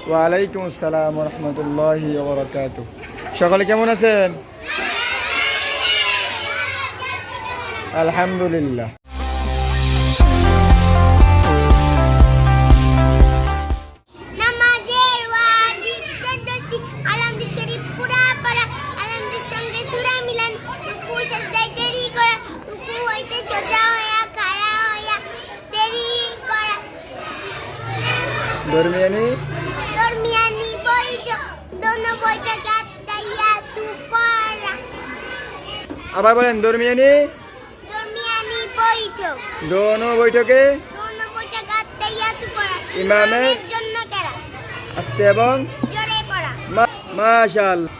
ওয়ালাইকুম আসসালাম ওয়া রাহমাতুল্লাহি ওয়া বারাকাতুহু। সকলে কেমন আছেন? আলহামদুলিল্লাহ। নামাজের ওয়াজিব ১৪টি, আলহামদু শরীফ পুরা পড়া, আলহামদুর সঙ্গে সূরা মিলান, রুকু সিজদায় দেরি করা, রুকু হইতে সোজা হইয়া খাড়া হইয়া দেরি করা, দরমিয়ানি বৈঠক, দোনো বৈঠকে আত্তাহিয়াতু পড়া, আবার বলেন দরমিয়ানি বৈঠক, দোনো বৈঠকে দোনো বৈঠকে আত্তাহিয়াতু পড়া, ইমামের জন্য কেরা আস্তে এবং জোরে পড়া। মাশাআল্লাহ।